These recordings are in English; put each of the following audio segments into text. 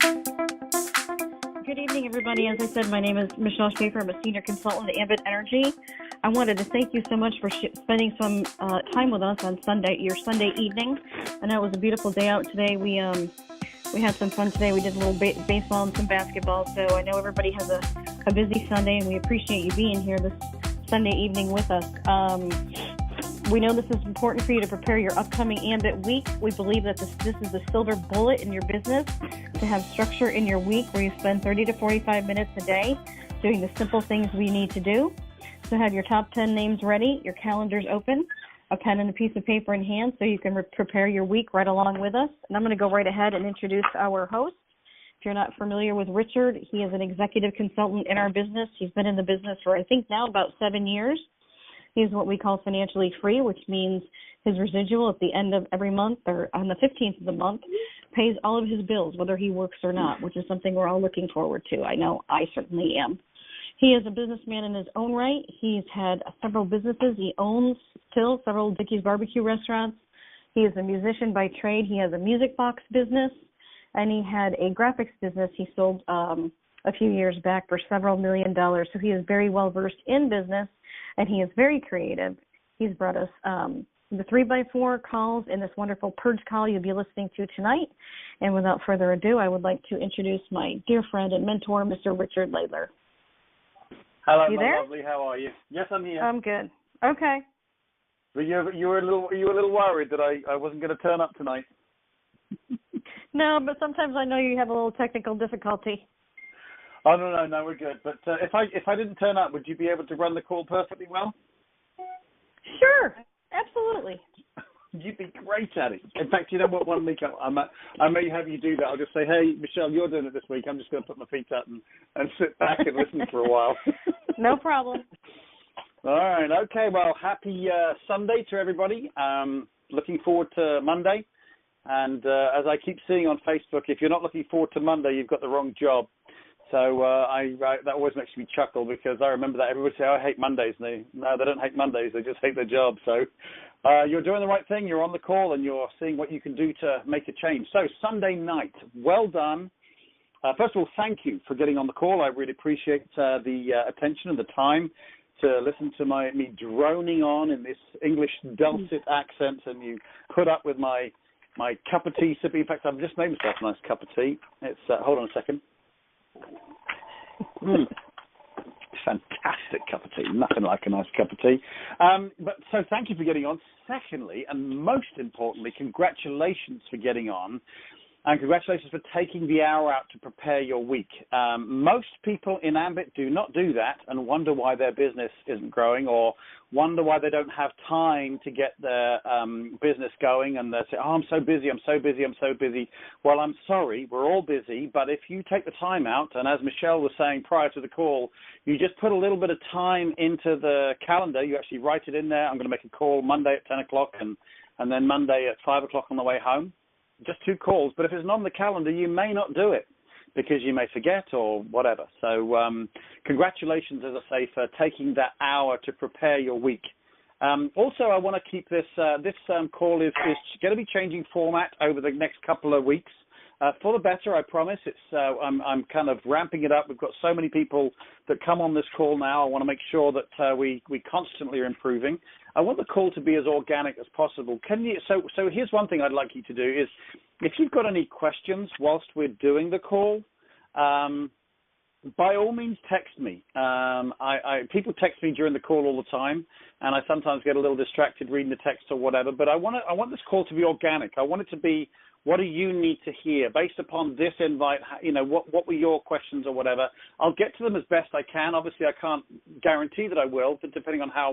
Good evening, everybody. As I said, my name is Michelle Schaefer. I'm a senior consultant at Ambit Energy. I wanted to thank you so much for spending some time with us on your Sunday evening. I know it was a beautiful day out today. We had some fun today. We did a little baseball and some basketball. So I know everybody has a busy Sunday, and we appreciate you being here this Sunday evening with us. We know this is important for you to prepare your upcoming Ambit week. We believe that this is the silver bullet in your business to have structure in your week where you spend 30 to 45 minutes a day doing the simple things we need to do. So have your top 10 names ready, your calendars open, a pen and a piece of paper in hand so you can prepare your week right along with us. And I'm going to go right ahead and introduce our host. If you're not familiar with Richard, he is an executive consultant in our business. He's been in the business for, I think, now about 7 years. He's what we call financially free, which means his residual at the end of every month or on the 15th of the month pays all of his bills, whether he works or not, which is something we're all looking forward to. I know I certainly am. He is a businessman in his own right. He's had several businesses. He owns still several Dickey's barbecue restaurants. He is a musician by trade. He has a music box business, and he had a graphics business he sold a few years back for several $1 million. So he is very well versed in business. And he is very creative. He's brought us the 3x4 calls in this wonderful Purge call you'll be listening to tonight. And without further ado, I would like to introduce my dear friend and mentor, Mr. Richard Laidler. Hello, you my there? lovely. How are you? Yes, I'm here. I'm good. Okay. But you were a little worried that I wasn't going to turn up tonight. No, but sometimes I know you have a little technical difficulty. Oh, no, we're good. But if I didn't turn up, would you be able to run the call perfectly well? Sure, absolutely. You'd be great at it. In fact, you know what? 1 week I may have you do that. I'll just say, hey, Michelle, you're doing it this week. I'm just going to put my feet up and sit back and listen for a while. No problem. All right. Okay. Well, happy Sunday to everybody. Looking forward to Monday. And as I keep seeing on Facebook, if you're not looking forward to Monday, you've got the wrong job. So that always makes me chuckle because I remember that everybody say, oh, I hate Mondays. And they don't hate Mondays. They just hate their job. So you're doing the right thing. You're on the call and you're seeing what you can do to make a change. So Sunday night, well done. First of all, thank you for getting on the call. I really appreciate the attention and the time to listen to me droning on in this English dulcet accent, and you put up with my cup of tea sipping. In fact, I've just made myself a nice cup of tea. It's hold on a second. Fantastic cup of tea. Nothing like a nice cup of tea. But so thank you for getting on. Secondly, and most importantly, congratulations for getting on. And congratulations for taking the hour out to prepare your week. Most people in Ambit do not do that and wonder why their business isn't growing or wonder why they don't have time to get their business going. And they say, oh, I'm so busy. Well, I'm sorry. We're all busy. But if you take the time out, and as Michelle was saying prior to the call, you just put a little bit of time into the calendar. You actually write it in there. I'm going to make a call Monday at 10 o'clock and then Monday at 5 o'clock on the way home. Just 2 calls, but if it's not on the calendar, you may not do it because you may forget or whatever. So congratulations, as I say, for taking that hour to prepare your week. Also, I want to keep this call is going to be changing format over the next couple of weeks. For the better, I promise. I'm kind of ramping it up. We've got so many people that come on this call now. I want to make sure that we constantly are improving. I want the call to be as organic as possible. So here's one thing I'd like you to do is if you've got any questions whilst we're doing the call, by all means text me. People text me during the call all the time, and I sometimes get a little distracted reading the text or whatever. But I want this call to be organic. I want it to be, what do you need to hear based upon this invite? You know, what were your questions or whatever? I'll get to them as best I can. Obviously, I can't guarantee that I will, but depending on how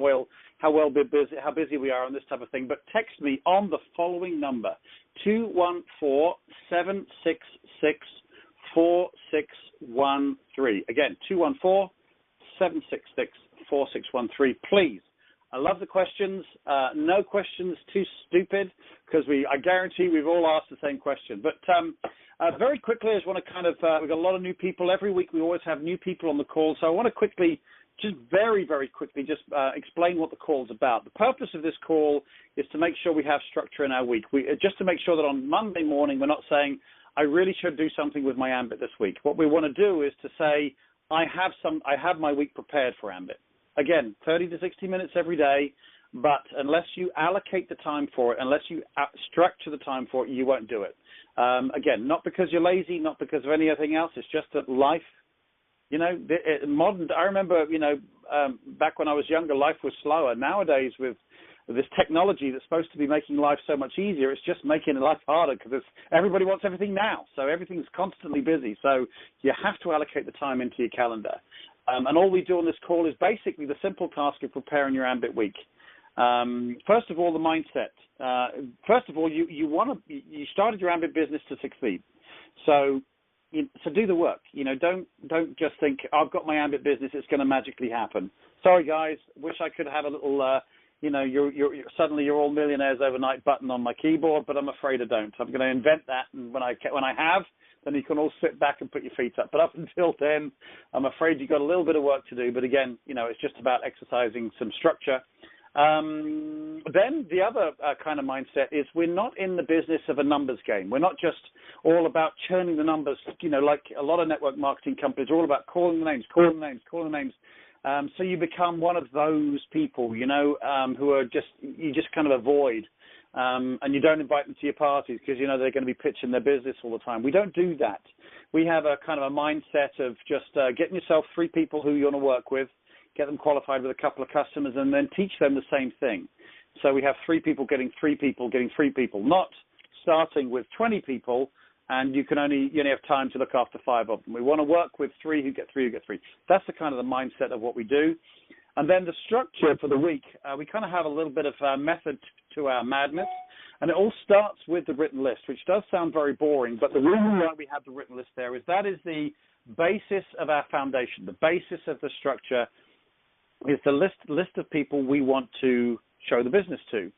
busy we are on this type of thing. But text me on the following number: 214-766-4613. Again, 214-766-4613. Please. I love the questions. No questions too stupid because I guarantee we've all asked the same question. But very quickly, I just want to we've got a lot of new people. Every week we always have new people on the call. So I want to very, very quickly explain what the call is about. The purpose of this call is to make sure we have structure in our week. Just to make sure that on Monday morning we're not saying, I really should do something with my Ambit this week. What we want to do is to say, I have my week prepared for Ambit. Again, 30 to 60 minutes every day, but unless you allocate the time for it, unless you structure the time for it, you won't do it. Again, not because you're lazy, not because of anything else. It's just that life, you know, I remember, you know, back when I was younger, life was slower. Nowadays, with this technology that's supposed to be making life so much easier, it's just making life harder because everybody wants everything now. So everything's constantly busy. So you have to allocate the time into your calendar. And all we do on this call is basically the simple task of preparing your Ambit week. First of all, the mindset. First of all, you started your Ambit business to succeed. So do the work. You know, don't just think, I've got my Ambit business, it's going to magically happen. Sorry, guys. Wish I could have a little. You know, suddenly you're all millionaires overnight button on my keyboard, but I'm afraid I don't. I'm going to invent that, and when I have, then you can all sit back and put your feet up. But up until then, I'm afraid you've got a little bit of work to do. But again, you know, it's just about exercising some structure. Then the other kind of mindset is we're not in the business of a numbers game. We're not just all about churning the numbers, you know, like a lot of network marketing companies are all about calling the names. So you become one of those people, you know, who are you just kind of avoid, and you don't invite them to your parties because, you know, they're going to be pitching their business all the time. We don't do that. We have a kind of a mindset of just getting yourself 3 people who you want to work with, get them qualified with a couple of customers, and then teach them the same thing. So we have 3 people getting 3 people getting 3 people, not starting with 20 people, and you only have time to look after 5 of them. We want to work with 3 who get 3 who get 3. That's the kind of the mindset of what we do. And then the structure for the week, we kind of have a little bit of method to our madness. And it all starts with the written list, which does sound very boring, but the reason why we have the written list there is that is the basis of our foundation. The basis of the structure is the list of people we want to show the business to,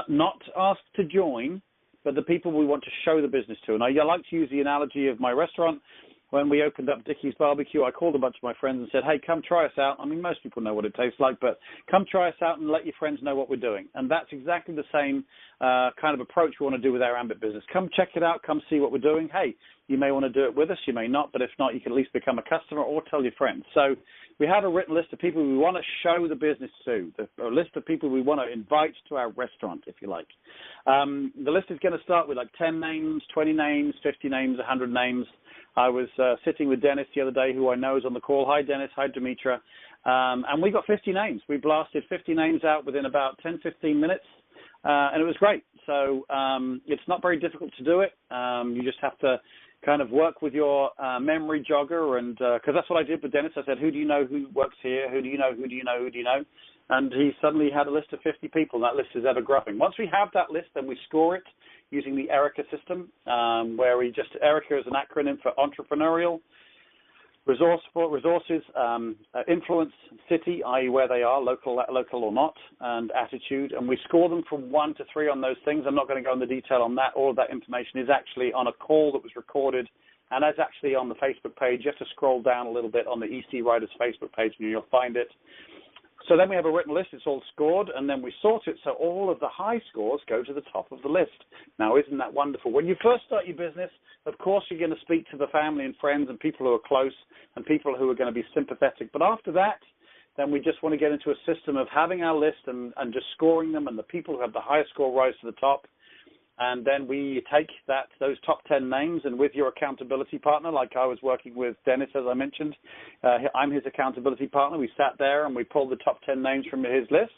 not asked to join, but the people we want to show the business to. And I like to use the analogy of my restaurant. When we opened up Dickie's Barbecue, I called a bunch of my friends and said, hey, come try us out. I mean, most people know what it tastes like, but come try us out and let your friends know what we're doing. And that's exactly the same kind of approach we want to do with our Ambit business. Come check it out. Come see what we're doing. Hey, you may want to do it with us. You may not, but if not, you can at least become a customer or tell your friends. So we have a written list of people we want to show the business to, a list of people we want to invite to our restaurant, if you like. The list is going to start with like 10 names, 20 names, 50 names, 100 names. I was sitting with Dennis the other day, who I know is on the call. Hi, Dennis. Hi, Demetra. And we got 50 names. We blasted 50 names out within about 10, 15 minutes, and it was great. So it's not very difficult to do it. You just have to kind of work with your memory jogger, and because that's what I did with Dennis. I said, who do you know who works here? Who do you know? Who do you know? Who do you know? And he suddenly had a list of 50 people. That list is ever growing. Once we have that list, then we score it using the ERICA system, where ERICA is an acronym for entrepreneurial, resources, influence, city, i.e. where they are, local or not, and attitude. And we score them from 1 to 3 on those things. I'm not going to go into detail on that. All of that information is actually on a call that was recorded, and that's actually on the Facebook page. You have to scroll down a little bit on the EC Writers Facebook page, and you'll find it. So then we have a written list. It's all scored, and then we sort it so all of the high scores go to the top of the list. Now, isn't that wonderful? When you first start your business, of course, you're going to speak to the family and friends and people who are close and people who are going to be sympathetic. But after that, then we just want to get into a system of having our list and just scoring them, and the people who have the highest score rise to the top. And then we take those top 10 names, and with your accountability partner, like I was working with Dennis, as I mentioned, I'm his accountability partner. We sat there and we pulled the top 10 names from his list,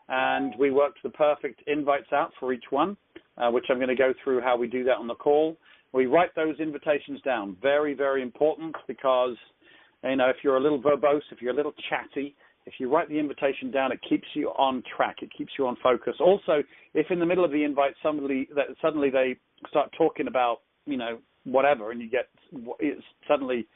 and we worked the perfect invites out for each one, which I'm going to go through how we do that on the call. We write those invitations down. Very, very important, because, you know, if you're a little verbose, if you're a little chatty, if you write the invitation down, it keeps you on track. It keeps you on focus. Also, if in the middle of the invite suddenly they start talking about, you know, whatever, and it's suddenly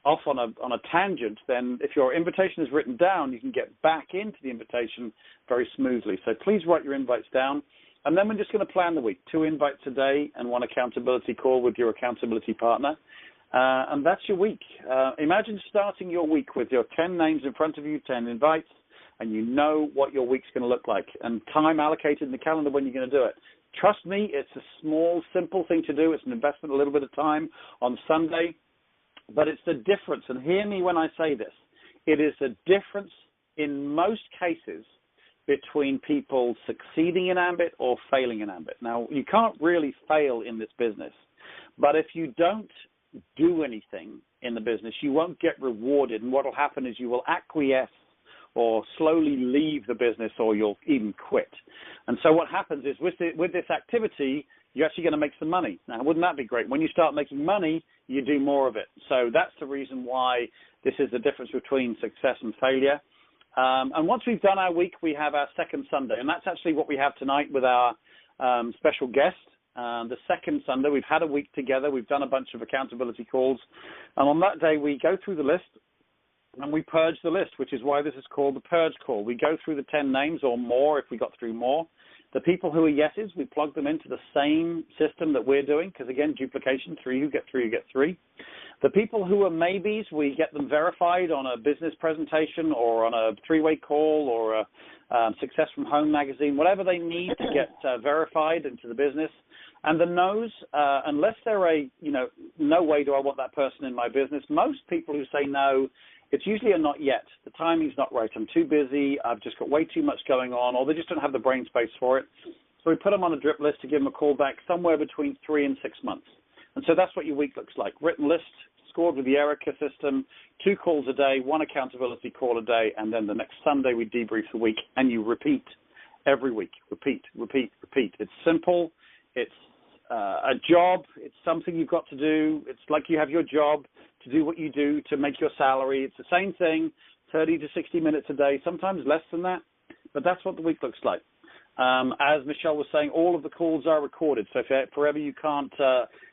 off on a tangent, then if your invitation is written down, you can get back into the invitation very smoothly. So please write your invites down. And then we're just going to plan the week. 2 invites a day and 1 accountability call with your accountability partner. And that's your week. Imagine starting your week with your 10 names in front of you, 10 invites, and you know what your week's going to look like, and time allocated in the calendar when you're going to do it. Trust me, it's a small, simple thing to do. It's an investment, a little bit of time on Sunday, but it's the difference. And hear me when I say this. It is the difference in most cases between people succeeding in Ambit or failing in Ambit. Now, you can't really fail in this business, but if you don't do anything in the business, you won't get rewarded. And what will happen is you will acquiesce or slowly leave the business, or you'll even quit. And so what happens is with this activity, you're actually going to make some money. Now, wouldn't that be great? When you start making money, you do more of it. So that's the reason why this is the difference between success and failure. And once we've done our week, we have our second Sunday. And that's actually what we have tonight with our special guest. The second Sunday, we've had a week together. We've done a bunch of accountability calls. And on that day, we go through the list and we purge the list, which is why this is called the Purge Call. We go through the 10 names or more if we got through more. The people who are yeses, we plug them into the same system that we're doing because, again, duplication, 3, you get 3, you get 3. The people who are maybes, we get them verified on a business presentation or on a 3-way call or a Success from Home magazine, whatever they need to get verified into the business. And the no's, unless they're no way do I want that person in my business, most people who say no, it's usually a not yet. The timing's not right. I'm too busy. I've just got way too much going on, or they just don't have the brain space for it. So we put them on a drip list to give them a call back somewhere between 3 and 6 months. And so that's what your week looks like. Written list, scored with the Erica system, 2 calls a day, 1 accountability call a day, and then the next Sunday we debrief the week, and you repeat every week. Repeat, repeat, repeat. It's simple. It's a job. It's something you've got to do. It's like you have your job to do what you do to make your salary. It's the same thing, 30 to 60 minutes a day, sometimes less than that, but that's what the week looks like. As Michelle was saying, all of the calls are recorded, so if forever you can't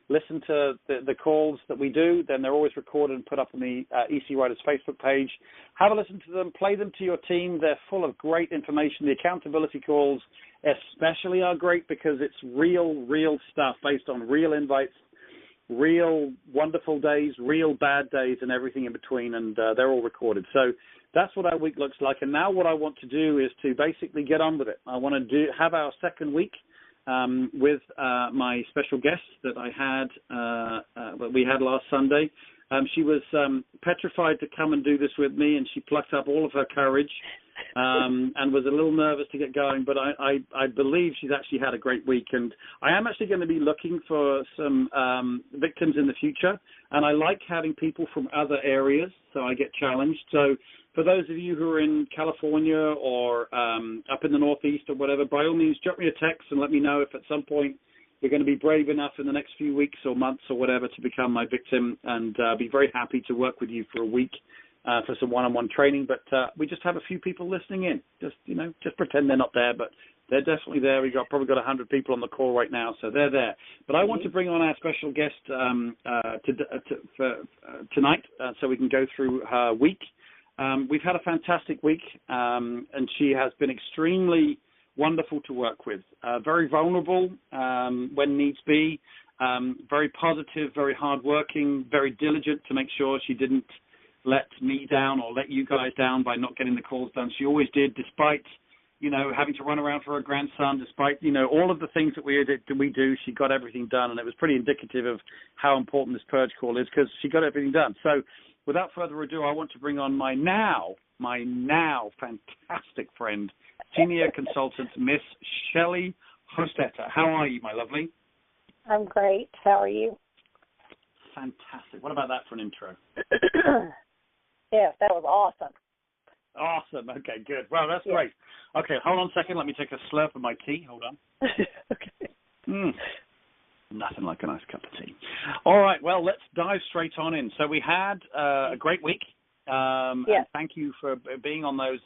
listen to the calls that we do, then they're always recorded and put up on the EC Writers Facebook page. Have a listen to them, play them to your team. They're full of great information. The accountability calls especially are great because it's real stuff based on real invites, real wonderful days, real bad days, and everything in between, and they're all recorded. So that's what our week looks like. And now what I want to do is to basically get on with it. I want to have our second week with my special guest that I had, that we had last Sunday. She was petrified to come and do this with me, and she plucked up all of her courage and was a little nervous to get going, but I believe she's actually had a great week. And I am actually going to be looking for some victims in the future, and I like having people from other areas, so I get challenged. So for those of you who are in California or up in the Northeast or whatever, by all means, drop me a text and let me know if at some point you're going to be brave enough in the next few weeks or months or whatever to become my victim, and be very happy to work with you for a week for some one-on-one training. But we just have a few people listening in. Just pretend they're not there, but they're definitely there. We've probably got 100 people on the call right now, so they're there. But I want to bring on our special guest for tonight so we can go through her week. We've had a fantastic week, and she has been extremely wonderful to work with, very vulnerable when needs be, very positive, very hardworking, very diligent to make sure she didn't let me down or let you guys down by not getting the calls done. She always did, despite, having to run around for her grandson, despite, all of the things that we do, she got everything done, and it was pretty indicative of how important this purge call is because she got everything done. So without further ado, I want to bring on my now fantastic friend, Senior Consultant, Miss Shelley Hostetter. How are you, my lovely? I'm great. How are you? Fantastic. What about that for an intro? Yes, that was awesome. Awesome. Okay, good. Well, that's great. Okay, hold on a second. Let me take a slurp of my tea. Hold on. Okay. Nothing like a nice cup of tea. All right, well, let's dive straight on in. So we had a great week. And thank you for being on those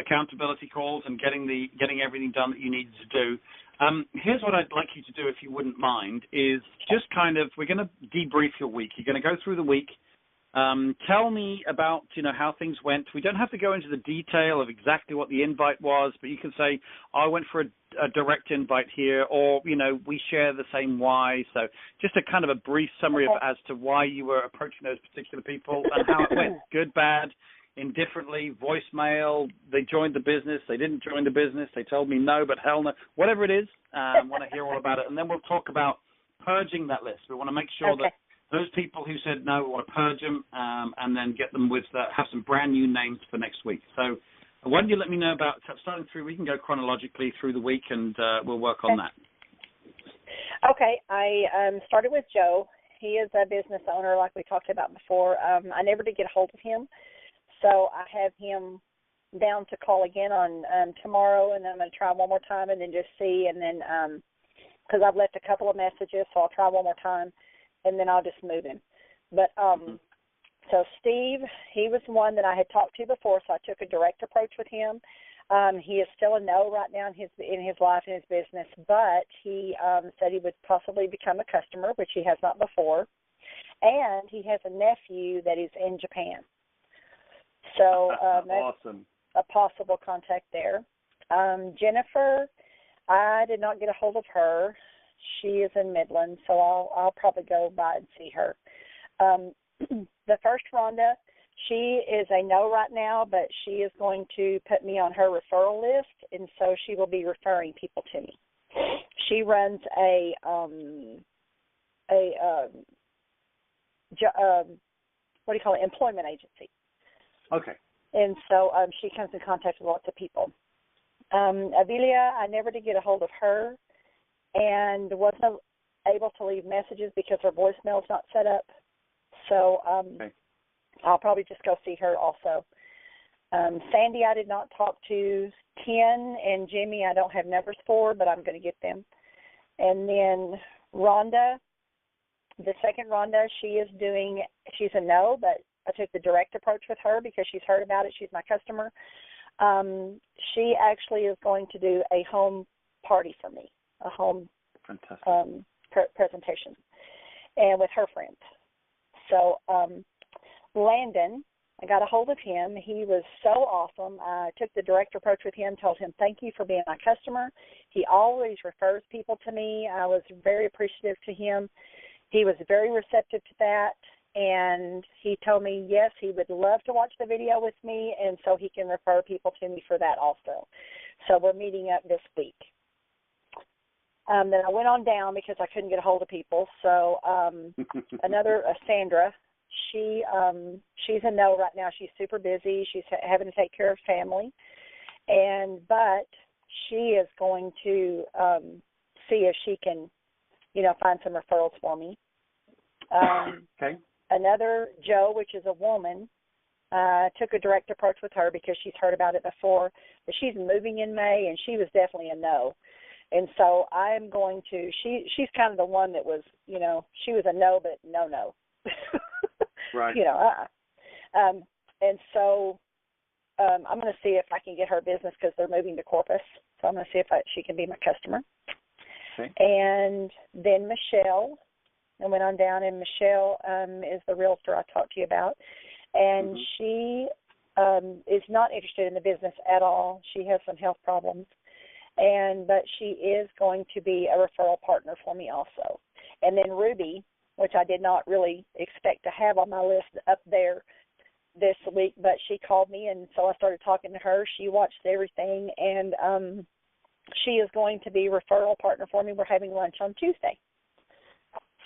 accountability calls and getting everything done that you needed to do. Here's what I'd like you to do, if you wouldn't mind, is just we're going to debrief your week. You're going to go through the week. Tell me about, how things went. We don't have to go into the detail of exactly what the invite was, but you can say, I went for a direct invite here, or, we share the same why. So just a kind of a brief summary as to why you were approaching those particular people and how it went, good, bad, indifferently, voicemail, they joined the business, they didn't join the business, they told me no, but hell no, whatever it is, I want to hear all about it. And then we'll talk about purging that list. We want to make sure that those people who said no, we want to purge them and then get them with, have some brand new names for next week. So why don't you let me know about, starting through, we can go chronologically through the week and we'll work on that. Okay, I started with Joe. He is a business owner like we talked about before. I never did get a hold of him, so I have him down to call again on tomorrow, and then I'm going to try one more time and then just see, and then because I've left a couple of messages, so I'll try one more time, and then I'll just move him. But so Steve, he was one that I had talked to before, so I took a direct approach with him. He is still a no right now in his life and his business, but he said he would possibly become a customer, which he has not before, and he has a nephew that is in Japan. So awesome. A possible contact there. Jennifer, I did not get a hold of her. She is in Midland, so I'll probably go by and see her. The first Rhonda, she is a no right now, but she is going to put me on her referral list, and so she will be referring people to me. She runs a employment agency. Okay. And so she comes in contact with lots of people. Avilia, I never did get a hold of her and wasn't able to leave messages because her voicemail's not set up. So I'll probably just go see her also. Sandy, I did not talk to. Ken and Jimmy, I don't have numbers for, but I'm going to get them. And then Rhonda, the second Rhonda, she's a no, but I took the direct approach with her because she's heard about it. She's my customer. She actually is going to do a home party for me, a home presentation, and with her friends. So Landon, I got a hold of him. He was so awesome. I took the direct approach with him, told him thank you for being my customer. He always refers people to me. I was very appreciative to him. He was very receptive to that, and he told me, yes, he would love to watch the video with me, and so he can refer people to me for that also. So we're meeting up this week. Then I went on down because I couldn't get a hold of people. So another Sandra, she's a no right now. She's super busy. She's having to take care of family, but she is going to see if she can, find some referrals for me. Okay. Another Joe, which is a woman, took a direct approach with her because she's heard about it before, but she's moving in May, and she was definitely a no. And so I'm going to, she's kind of the one that was, she was a no, but no. Right. And so I'm going to see if I can get her business because they're moving to Corpus. So I'm going to see if she can be my customer. Okay. And then Michelle, I went on down, and Michelle is the realtor I talked to you about. And she is not interested in the business at all. She has some health problems. But she is going to be a referral partner for me also. And then Ruby, which I did not really expect to have on my list up there this week, but she called me, and so I started talking to her. She watched everything, and she is going to be a referral partner for me. We're having lunch on Tuesday.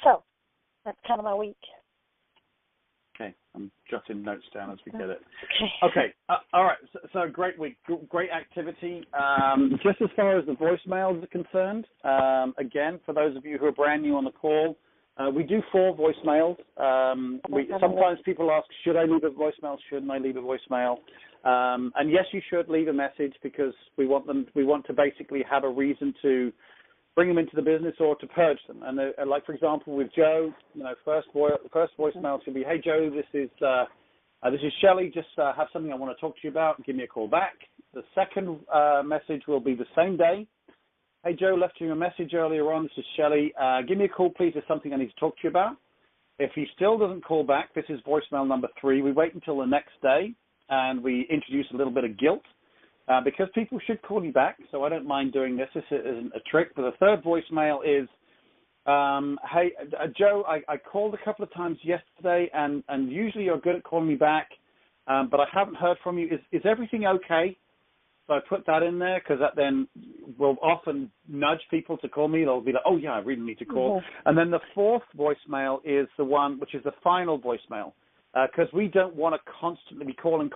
So that's kind of my week. Okay, I'm jotting notes down as we get it. Okay. All right, so great week, great activity. Just as far as the voicemails are concerned, again, for those of you who are brand new on the call, we do 4 voicemails. Sometimes people ask, should I leave a voicemail? Shouldn't I leave a voicemail? And yes, you should leave a message because we want to basically have a reason to bring them into the business or to purge them. And like, for example, with Joe, first voicemail should be, hey, Joe, this is Shelley. Just have something I want to talk to you about. Give me a call back. The second message will be the same day. Hey, Joe, left you a message earlier on. This is Shelley. Give me a call, please. There's something I need to talk to you about. If he still doesn't call back, this is voicemail number 3. We wait until the next day, and we introduce a little bit of guilt. Because people should call you back, so I don't mind doing this. This isn't a trick. But the third voicemail is, hey, Joe, I called a couple of times yesterday, and usually you're good at calling me back. but I haven't heard from you. Is everything okay? So I put that in there because that then will often nudge people to call me. They'll be like, oh, yeah, I really need to call. Mm-hmm. And then the fourth voicemail is the one which is the final voicemail because we don't want to constantly be calling.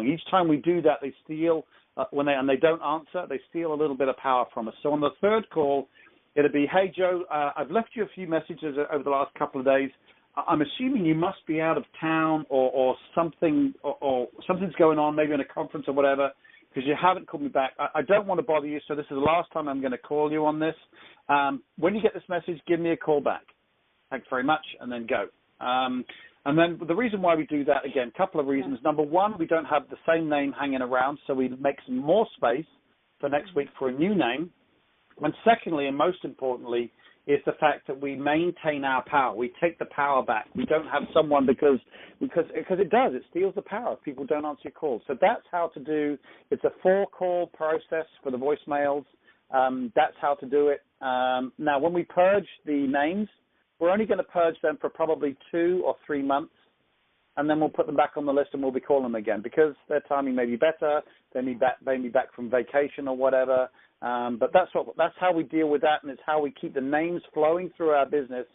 Each time we do that, they steal, and they don't answer, they steal a little bit of power from us. So on the third call, it'll be, hey, Joe, I've left you a few messages over the last couple of days. I'm assuming you must be out of town or something, or something's going on, maybe in a conference or whatever, because you haven't called me back. I don't want to bother you, so this is the last time I'm going to call you on this. When you get this message, give me a call back. Thanks very much, and then go. And then the reason why we do that, again, a couple of reasons. Number one, we don't have the same name hanging around, so we make some more space for next week for a new name. And secondly, and most importantly, is the fact that we maintain our power. We take the power back. We don't have someone because it does. It steals the power. People don't answer your calls. So that's how to do. It's a 4-call process for the voicemails. That's how to do it. Now, when we purge the names, we're only going to purge them for probably 2 or 3 months, and then we'll put them back on the list and we'll be calling them again because their timing may be better. They may be back from vacation or whatever. But that's how we deal with that, and it's how we keep the names flowing through our business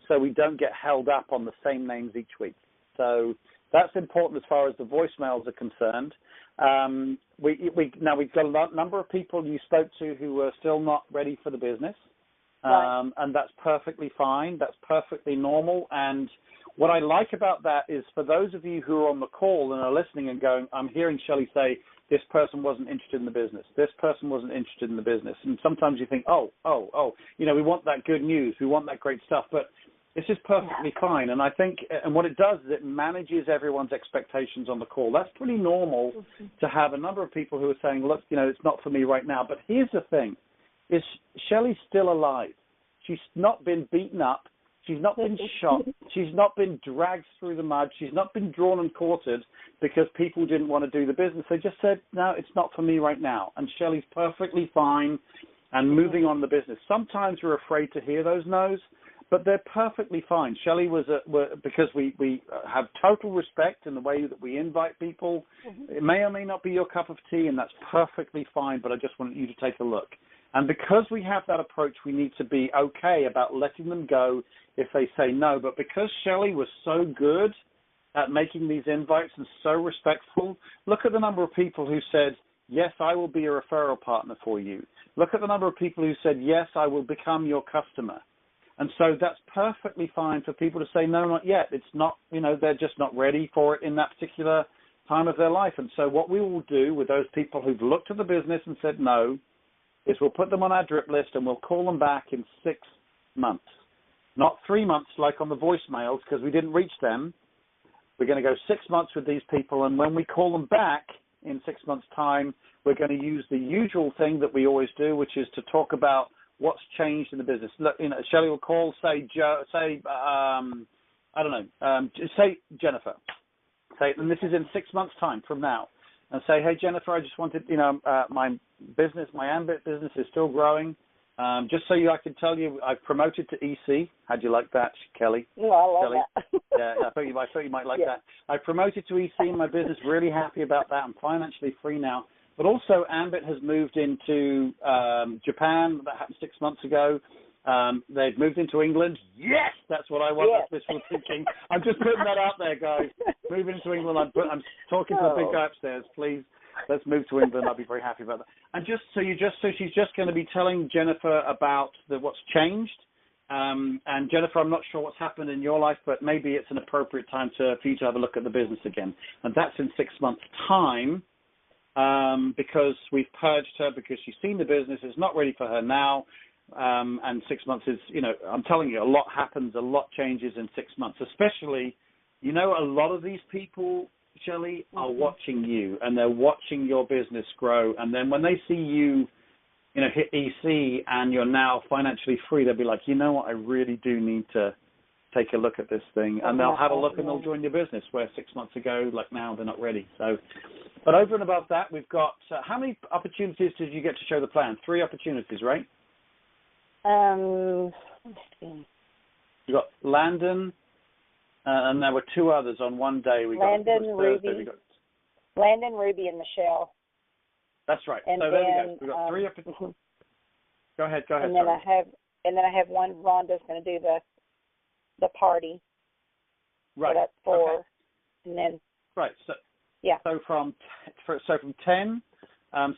so we don't get held up on the same names each week. So that's important as far as the voicemails are concerned. We've got a number of people you spoke to who are still not ready for the business, right. And that's perfectly fine. That's perfectly normal. And what I like about that is for those of you who are on the call and are listening and going, I'm hearing Shelley say, this person wasn't interested in the business. This person wasn't interested in the business. And sometimes you think, we want that good news. We want that great stuff. But this is perfectly fine. And I think, and what it does is it manages everyone's expectations on the call. That's pretty normal to have a number of people who are saying, look, it's not for me right now. But here's the thing, is Shelley's still alive. She's not been beaten up. She's not been shot. She's not been dragged through the mud. She's not been drawn and quartered because people didn't want to do the business. They just said, no, it's not for me right now. And Shelley's perfectly fine and moving on the business. Sometimes we're afraid to hear those no's, but they're perfectly fine. Shelley because we have total respect in the way that we invite people. It may or may not be your cup of tea, and that's perfectly fine, but I just want you to take a look. And because we have that approach, we need to be okay about letting them go if they say no. But because Shelley was so good at making these invites and so respectful, look at the number of people who said, yes, I will be a referral partner for you. Look at the number of people who said, yes, I will become your customer. And so that's perfectly fine for people to say, no, not yet. It's not, they're just not ready for it in that particular time of their life. And so what we will do with those people who've looked at the business and said no, is we'll put them on our drip list and we'll call them back in 6 months. Not 3 months like on the voicemails because we didn't reach them. We're going to go 6 months with these people, and when we call them back in 6 months' time, we're going to use the usual thing that we always do, which is to talk about what's changed in the business. Look, Shelley will call, say Jennifer. And this is in 6 months' time from now. And say, hey, Jennifer, I just wanted, my business, my Ambit business is still growing. Just so I can tell you, I've promoted to EC. How'd you like that, Kelly? No, I love Kelly? that. Yeah, I thought you might like that. I promoted to EC in my business. Really happy about that. I'm financially free now. But also, Ambit has moved into Japan. That happened 6 months ago. They've moved into England. Yes, that's what I want. Yes. That's wishful thinking. I'm just putting that out there, guys. Moving into England. I'm talking to the big guy upstairs. Please, let's move to England. I'll be very happy about that. And she's just going to be telling Jennifer about what's changed. And Jennifer, I'm not sure what's happened in your life, but maybe it's an appropriate time for you to have a look at the business again. And that's in 6 months' time. Because we've purged her because she's seen the business. It's not ready for her now. And 6 months is, I'm telling you, a lot happens, a lot changes in 6 months, especially, a lot of these people, Shelley, are watching you and they're watching your business grow. And then when they see you, hit EC and you're now financially free, they'll be like, you know what, I really do need to take a look at this thing. And they'll have a look and they'll join your business where 6 months ago, like now, they're not ready. So, but over and above that, we've got, how many opportunities did you get to show the plan? 3 opportunities, right? Let's see. You got Landon, And there were 2 others on one day. Landon, Ruby, and Michelle. That's right. And so then, there we go. We've got 3 up. Go ahead. And then I have one. Rhonda's going to do the party. Right. So that's 4. Okay. And then. Right. So yeah. So from 10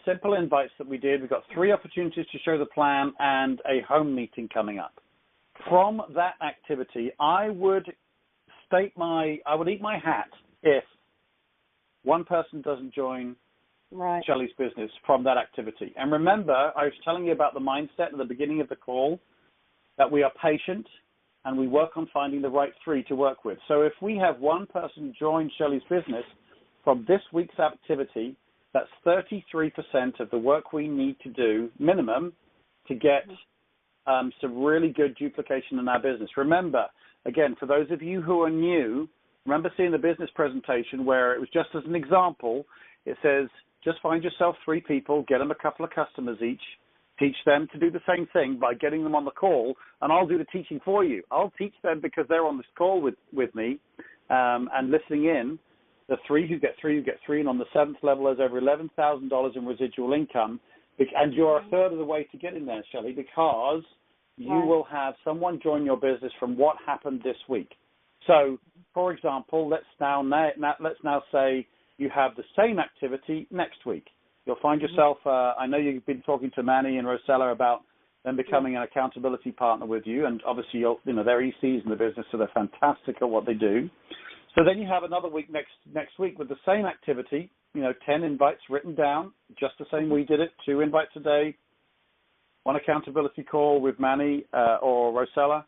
simple invites that we did, we got 3 opportunities to show the plan and a home meeting coming up. From that activity, I would eat my hat if one person doesn't join Shelley's business from that activity. And remember, I was telling you about the mindset at the beginning of the call, that we are patient and we work on finding the right 3 to work with. So if we have one person join Shelley's business from this week's activity, that's 33% of the work we need to do, minimum, to get some really good duplication in our business. Remember, again, for those of you who are new, remember seeing the business presentation where it was just as an example, it says, just find yourself 3 people, get them a couple of customers each, teach them to do the same thing by getting them on the call, and I'll do the teaching for you. I'll teach them because they're on this call with me and listening in. The 3 who get 3, and on the 7th level there's over $11,000 in residual income, and you're a third of the way to get in there, Shelley, because you will have someone join your business from what happened this week. So, for example, let's now say you have the same activity next week. You'll find yourself, I know you've been talking to Manny and Rosella about them becoming an accountability partner with you, and obviously they're ECs in the business, so they're fantastic at what they do. So then you have another week next week with the same activity, 10 invites written down, just the same we did it, 2 invites a day, 1 accountability call with Manny or Rosella,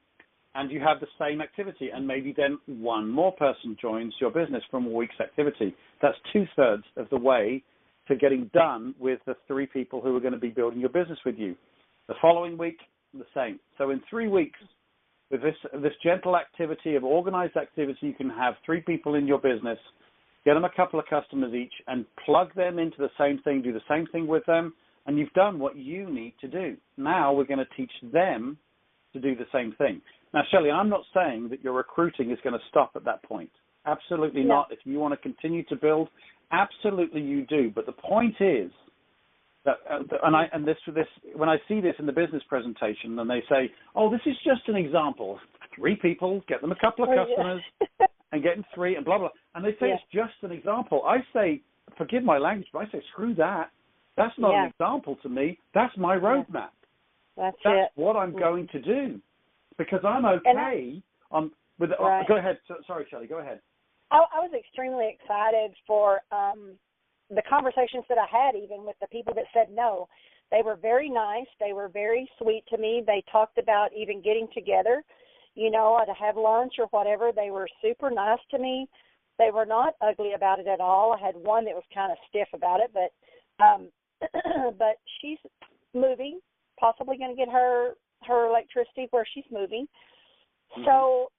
and you have the same activity, and maybe then 1 more person joins your business from a week's activity. That's 2/3 of the way to getting done with the 3 people who are going to be building your business with you. The following week, the same. So in 3 weeks, with this gentle activity of organized activity, you can have 3 people in your business, get them a couple of customers each, and plug them into the same thing, do the same thing with them, and you've done what you need to do. Now we're going to teach them to do the same thing. Now, Shelley, I'm not saying that your recruiting is going to stop at that point. Absolutely not. If you want to continue to build, absolutely you do. But the point is that, when I see this in the business presentation, and they say, "Oh, this is just an example. 3 people, get them a couple of customers, and getting 3, and blah blah," and they say it's just an example. I say, forgive my language, but I say, screw that. That's not an example to me. That's my roadmap. That's what I'm going to do, because I'm okay. Go ahead. Sorry, Shelley. Go ahead. I was extremely excited for the conversations that I had, even with the people that said no. They were very nice. They were very sweet to me. They talked about even getting together, to have lunch or whatever. They were super nice to me. They were not ugly about it at all. I had one that was kind of stiff about it, but but she's moving, possibly going to get her electricity where she's moving. Mm-hmm. So,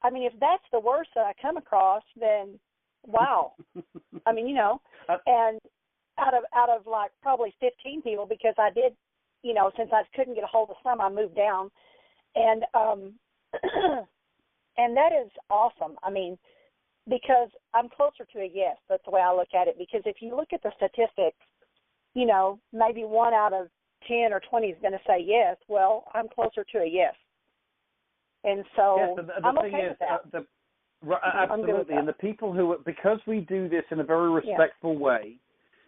I mean, if that's the worst that I come across, then wow. I mean, and out of like probably 15 people, because I did, since I couldn't get a hold of some, I moved down, and and that is awesome. I mean, because I'm closer to a yes. That's the way I look at it. Because if you look at the statistics, maybe 1 out of 10 or 20 is going to say yes. Well, I'm closer to a yes. And so I'm okay with that. Absolutely. And the people because we do this in a very respectful way,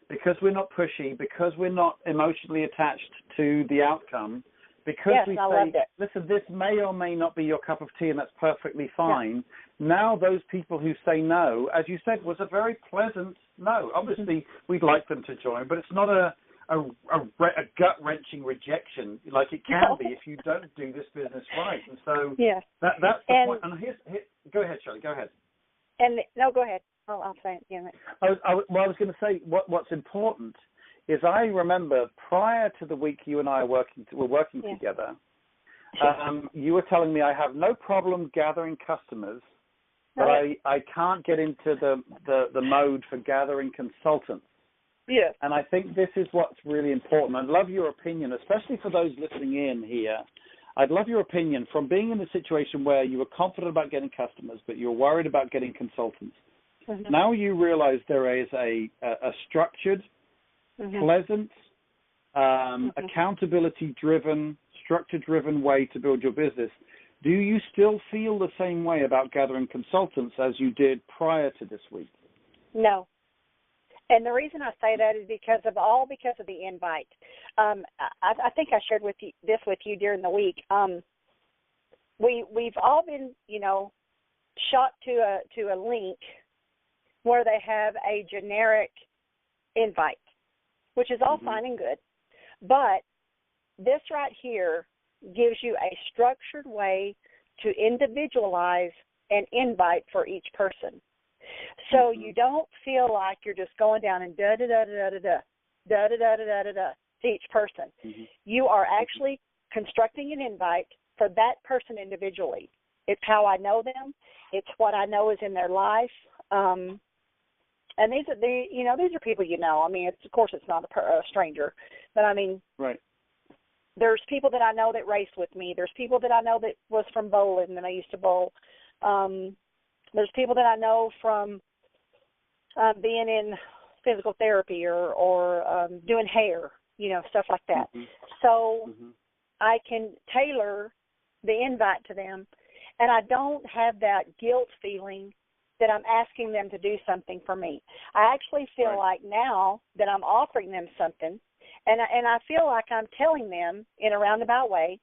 because we're not pushy, because we're not emotionally attached to the outcome, because we say, listen, this may or may not be your cup of tea, and that's perfectly fine. Yeah. Now those people who say no, as you said, was a very pleasant no. Obviously, we'd like them to join, but it's not a gut-wrenching rejection like it can be if you don't do this business right. And so that's the point. And go ahead, Shelley, go ahead. Go ahead. I'll say it. Yeah. I was going to say what's important is I remember prior to the week you and I were working together, you were telling me I have no problem gathering customers, but I can't get into the mode for gathering consultants. Yes. And I think this is what's really important. I love your opinion, especially for those listening in here. I'd love your opinion from being in the situation where you were confident about getting customers, but you're worried about getting consultants. Mm-hmm. Now you realize there is a structured, pleasant, accountability-driven, structure-driven way to build your business. Do you still feel the same way about gathering consultants as you did prior to this week? No. And the reason I say that is because of the invite. I think I shared this with you during the week. We've all been, shot to a link where they have a generic invite, which is all fine and good. But this right here gives you a structured way to individualize an invite for each person. So you don't feel like you're just going down and da-da-da-da-da-da, da-da-da-da-da-da to each person. You are actually constructing an invite for that person individually. It's how I know them. It's what I know is in their life. And these are people you know. I mean, of course, it's not a stranger. But, I mean, right. There's people that I know that race with me. There's people that I know that was from bowling and I used to bowl. There's people that I know from being in physical therapy or doing hair, stuff like that. So I can tailor the invite to them, and I don't have that guilt feeling that I'm asking them to do something for me. I actually feel like now that I'm offering them something, and I feel like I'm telling them in a roundabout way,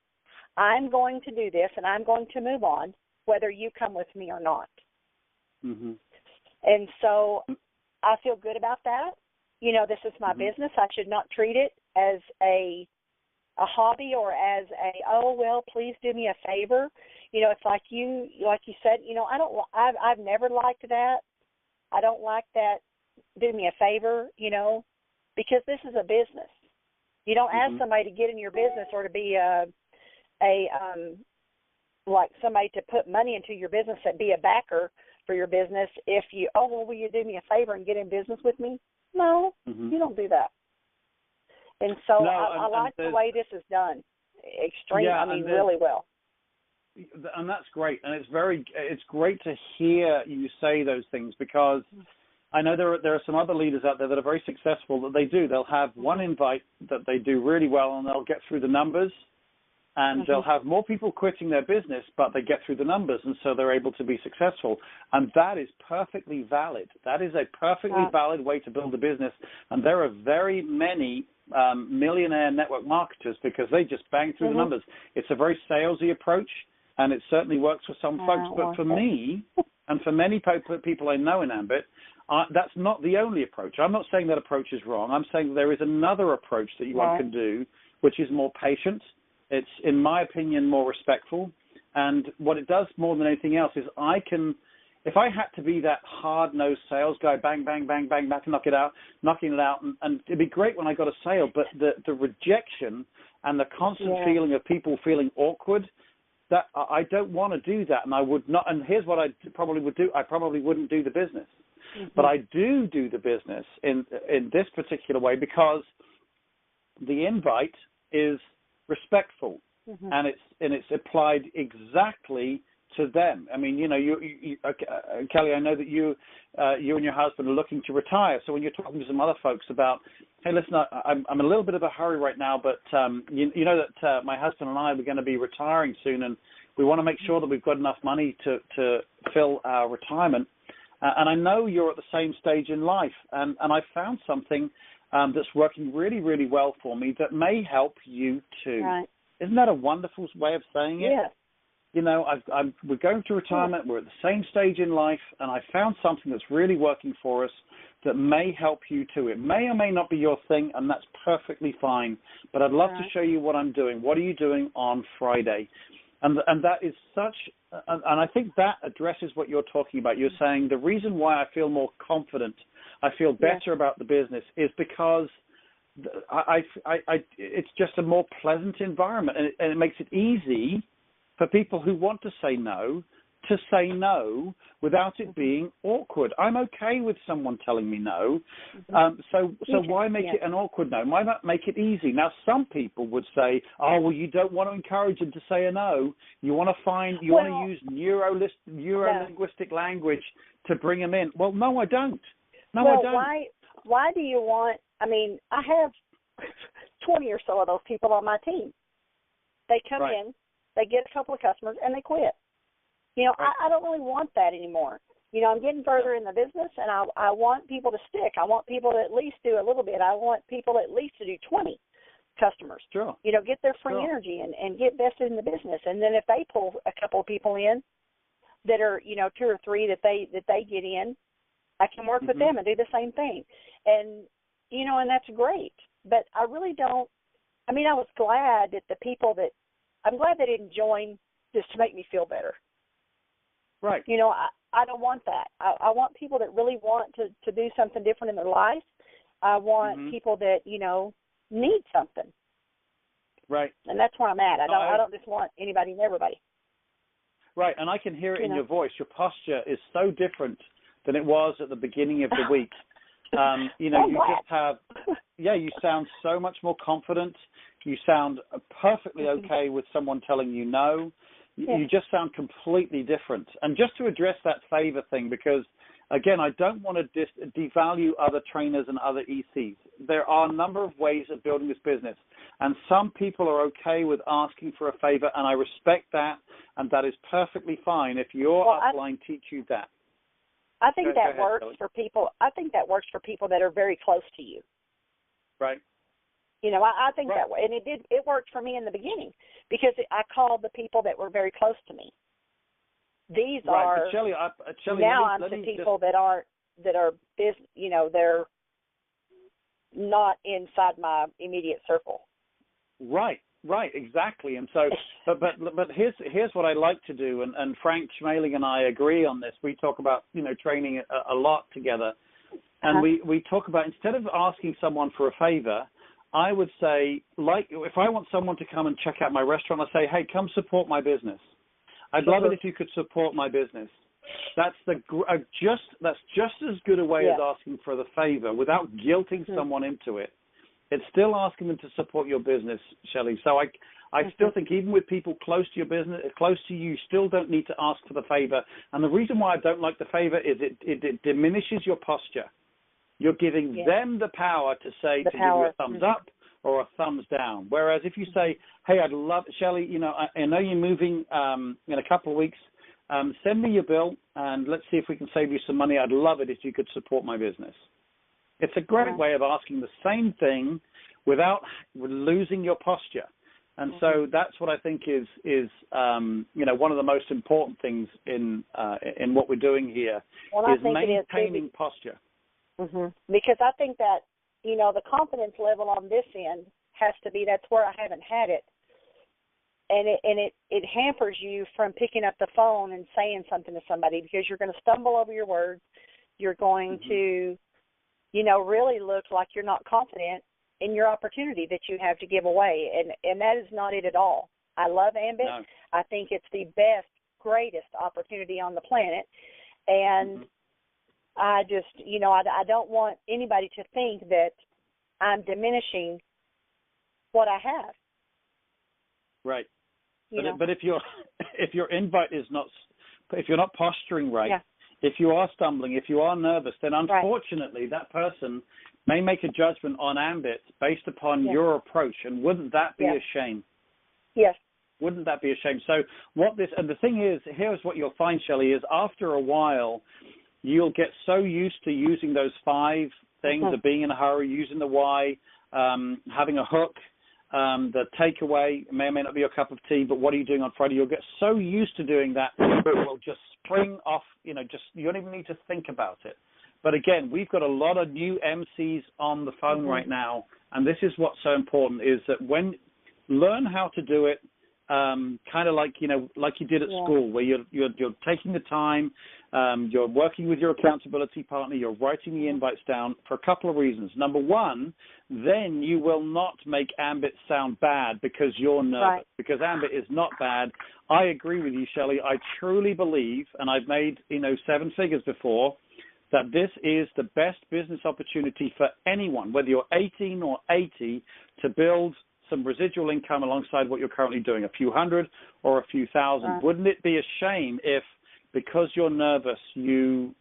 I'm going to do this and I'm going to move on, whether you come with me or not. And so I feel good about that. This is my business. I should not treat it as a hobby or as please do me a favor. It's like you said, I've never liked that. I don't like that. Do me a favor, because this is a business. You don't ask somebody to get in your business or to be like somebody to put money into your business and be a backer for your business. If you, will you do me a favor and get in business with me? No, you don't do that. And so I like the way this is done. Really well. And that's great. And it's great to hear you say those things, because I know there are some other leaders out there that are very successful that they'll have one invite that they do really well, and they'll get through the numbers, and they'll have more people quitting their business, but they get through the numbers, and so they're able to be successful. And that is perfectly valid. That is a perfectly valid way to build a business. And there are very many millionaire network marketers because they just bang through the numbers. It's a very salesy approach, and it certainly works for some folks. But for me, and for many people I know in Ambit, that's not the only approach. I'm not saying that approach is wrong. I'm saying there is another approach that one can do, which is more patient. It's, in my opinion, more respectful. And what it does more than anything else is if I had to be that hard-nosed sales guy, bang, bang, bang, bang, back and knocking it out, and it'd be great when I got a sale, but the rejection and the constant feeling of people feeling awkward, that I don't want to do that, and I would not. And here's what I probably would do. I probably wouldn't do the business. But I do the business in this particular way because the invite is respectful, and it's applied exactly to them. I mean, Kelly, I know that you and your husband are looking to retire. So when you're talking to some other folks about, hey, listen, I'm in a little bit of a hurry right now, but you know that my husband and I are going to be retiring soon, and we want to make sure that we've got enough money to fill our retirement. And I know you're at the same stage in life, and I found something that's working really, really well for me that may help you too. Right. Isn't that a wonderful way of saying it? Yes. We're going to retirement. We're at the same stage in life, and I found something that's really working for us that may help you too. It may or may not be your thing, and that's perfectly fine. But I'd love to show you what I'm doing. What are you doing on Friday? And that is such, and I think that addresses what you're talking about. You're saying the reason why I feel more confident, I feel better about the business, is because it's just a more pleasant environment, and it makes it easy for people who want to say no to say no without it being awkward. I'm okay with someone telling me no. So why make it an awkward no? Why not make it easy? Now, some people would say, oh, well, you don't want to encourage them to say a no. You want to use neuro-linguistic language to bring them in. Well, no, I don't. No, I don't. Why do you want, I mean, I have 20 or so of those people on my team. They come in, they get a couple of customers, and they quit. You know, I don't really want that anymore. You know, I'm getting further in the business, and I want people to stick. I want people to at least do a little bit. I want people at least to do 20 customers. Sure. You know, get their free energy and get vested in the business. And then if they pull a couple of people in that are, you know, 2 or 3 that they get in, I can work with them and do the same thing. And, you know, and that's great. But I really don't, I mean, I was glad that I'm glad they didn't join just to make me feel better. Right. You know, I don't want that. I want people that really want to do something different in their life. I want people that, you know, need something. Right. And that's where I'm at. I don't just want anybody and everybody. Right, and I can hear it in your voice. Your posture is so different than it was at the beginning of the week. You know, you just have, you sound so much more confident. You sound perfectly okay with someone telling you no. You just sound completely different. And just to address that favor thing, because, again, I don't want to devalue other trainers and other ECs. There are a number of ways of building this business, and some people are okay with asking for a favor, and I respect that, and that is perfectly fine if your upline teach you that. I think that works for people. I think that works for people that are very close to you. Right. You know, I think that way, and it worked for me in the beginning because I called the people that were very close to me. These are Shelley, now I'm to people that are you know, they're not inside my immediate circle. Right, exactly. And so, but here's what I like to do, and Frank Schmaling and I agree on this. We talk about, you know, training a lot together, and we talk about, instead of asking someone for a favor, I would say, like, if I want someone to come and check out my restaurant, I say, hey, come support my business. I'd love it if you could support my business. That's just as good a way as asking for the favor without guilting someone into it. It's still asking them to support your business, Shelley. So I still think even with people close to your business, close to you, still don't need to ask for the favor. And the reason why I don't like the favor is it diminishes your posture. You're giving them the power to say, to give you a thumbs up or a thumbs down. Whereas if you say, hey, I'd love, Shelley, you know, I know you're moving in a couple of weeks. Send me your bill and let's see if we can save you some money. I'd love it if you could support my business. It's a great way of asking the same thing without losing your posture. And so that's what I think is you know, one of the most important things in what we're doing here is maintaining posture. Because I think that, you know, the confidence level on this end has to be, that's where I haven't had it. And it hampers you from picking up the phone and saying something to somebody because you're going to stumble over your words. You're going to, you know, really look like you're not confident in your opportunity that you have to give away. And that is not it at all. I love Ambit. No. I think it's the best, greatest opportunity on the planet. And I just, you know, I don't want anybody to think that I'm diminishing what I have. Right. But if your invite is not, if you're not posturing right, if you are stumbling, if you are nervous, then unfortunately that person may make a judgment on Ambit based upon your approach. And wouldn't that be a shame? Yes. Wouldn't that be a shame? So and the thing is, here's what you'll find, Shelley, is after a while, you'll get so used to using those 5 things of being in a hurry, using the why, having a hook, the takeaway may or may not be your cup of tea, but what are you doing on Friday? You'll get so used to doing that, it will just spring off, you know, just you don't even need to think about it. But again, we've got a lot of new MCs on the phone right now, and this is what's so important, is that learn how to do it kind of like, you know, like you did at school, where you're taking the time You're working with your accountability partner. You're writing the invites down for a couple of reasons. Number one, then you will not make Ambit sound bad because you're nervous, Right. because Ambit is not bad. I agree with you, Shelley. I truly believe, and I've made, 7 figures before, that this is the best business opportunity for anyone, whether you're 18 or 80, to build some residual income alongside what you're currently doing, a few hundred or a few thousand. Right. Wouldn't it be a shame if, because you're nervous, you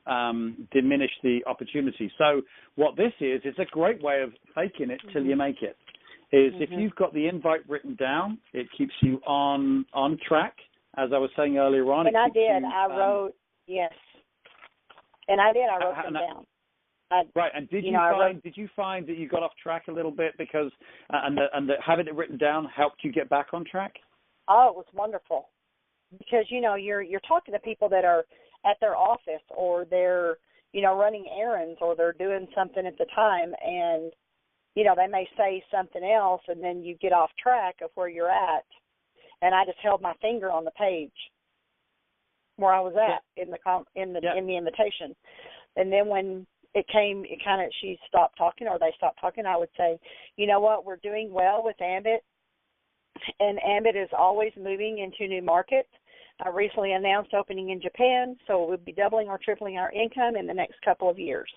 diminish the opportunity? So what this is, it's a great way of faking it till you make it, is if you've got the invite written down, it keeps you on track, as I was saying earlier on. And I did. I wrote, yes. And I did. I wrote them down. Right, and did you find that you got off track a little bit because and that having it written down helped you get back on track? Oh, it was wonderful, because you're talking to people that are at their office, or they're running errands, or they're doing something at the time, and they may say something else, and then you get off track of where you're at. And I just held my finger on the page where I was at in the invitation, and then when she stopped talking, or they stopped talking, I would say, you know what, we're doing well with Ambit, and Ambit is always moving into new markets. I recently announced opening in Japan, so we'll be doubling or tripling our income in the next couple of years.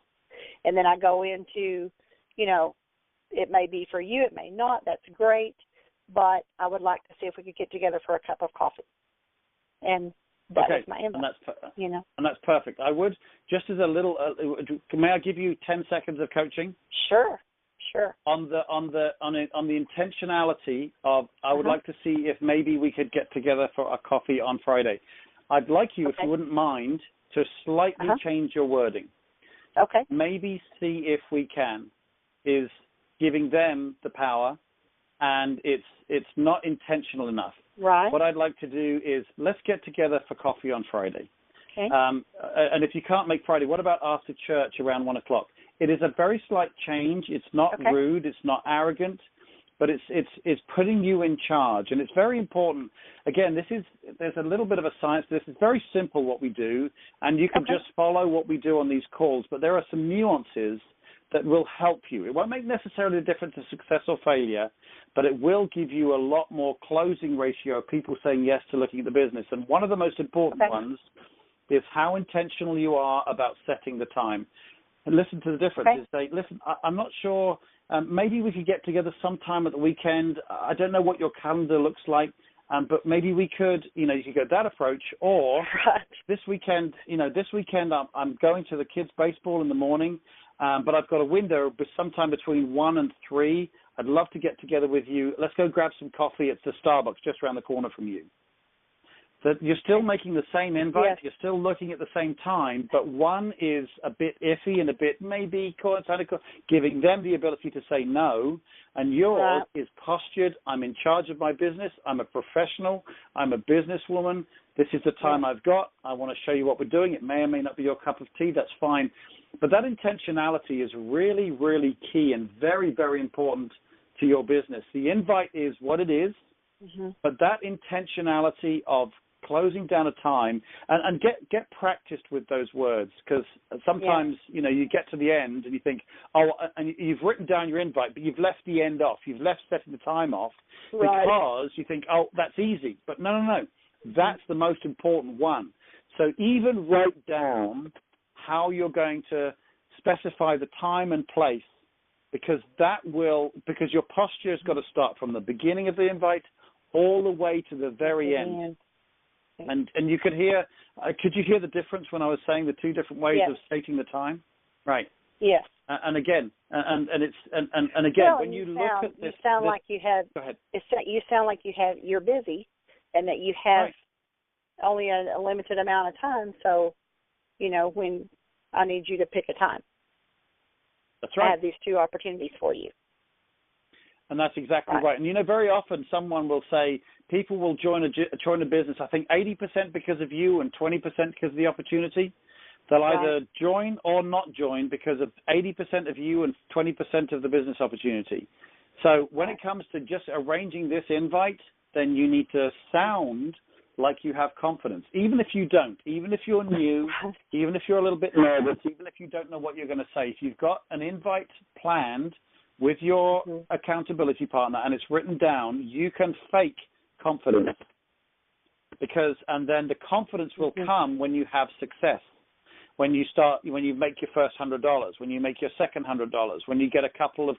And then I go into, it may be for you, it may not, that's great, but I would like to see if we could get together for a cup of coffee. And that is my invite, and that's perfect. I would, just as a little, may I give you 10 seconds of coaching? Sure. On the intentionality of, I would like to see if maybe we could get together for a coffee on Friday. I'd like you, if you wouldn't mind, to slightly change your wording. Okay. Maybe see if we can, is giving them the power, and it's not intentional enough. Right. What I'd like to do is, let's get together for coffee on Friday. Okay. And if you can't make Friday, what about after church around 1 o'clock? It is a very slight change. It's not rude. It's not arrogant, but it's putting you in charge. And it's very important. Again, there's a little bit of a science to this. It's very simple what we do, and you can just follow what we do on these calls. But there are some nuances that will help you. It won't make necessarily a difference to success or failure, but it will give you a lot more closing ratio of people saying yes to looking at the business. And one of the most important ones is how intentional you are about setting the time. And listen to the difference. Say, listen, I'm not sure, maybe we could get together sometime at the weekend. I don't know what your calendar looks like, but maybe we could, you could go that approach. Or this weekend, I'm going to the kids' baseball in the morning, but I've got a window sometime between 1 and 3. I'd love to get together with you. Let's go grab some coffee at the Starbucks just around the corner from you. That you're still making the same invite, you're still looking at the same time, but one is a bit iffy and a bit maybe giving them the ability to say no, and yours is postured. I'm in charge of my business. I'm a professional. I'm a businesswoman. This is the time I've got. I want to show you what we're doing. It may or may not be your cup of tea. That's fine. But that intentionality is really, really key and very, very important to your business. The invite is what it is, but that intentionality of closing down a time, and get practiced with those words, because sometimes you get to the end and you think, and you've written down your invite, but you've left the end off, you've left setting the time off because you think, that's easy. But no, that's the most important one. So even write down how you're going to specify the time and place, because your posture has got to start from the beginning of the invite all the way to the very end. And you could you hear the difference when I was saying the two different ways of stating the time? Right. Yes. And again, and when you look at this, you sound like you have. Go ahead. You sound like you're busy, and that you have only a limited amount of time. So, when I need you to pick a time. That's right. I have these two opportunities for you. And that's exactly right. And, very often someone will say people will join a business, I think 80% because of you and 20% because of the opportunity. They'll either join or not join because of 80% of you and 20% of the business opportunity. So when it comes to just arranging this invite, then you need to sound like you have confidence, even if you don't, even if you're new, even if you're a little bit nervous, even if you don't know what you're going to say. If you've got an invite planned with your accountability partner and it's written down, you can fake confidence, and then the confidence will come when you have success. When you make your first $100, when you make your second $100, when you get a couple of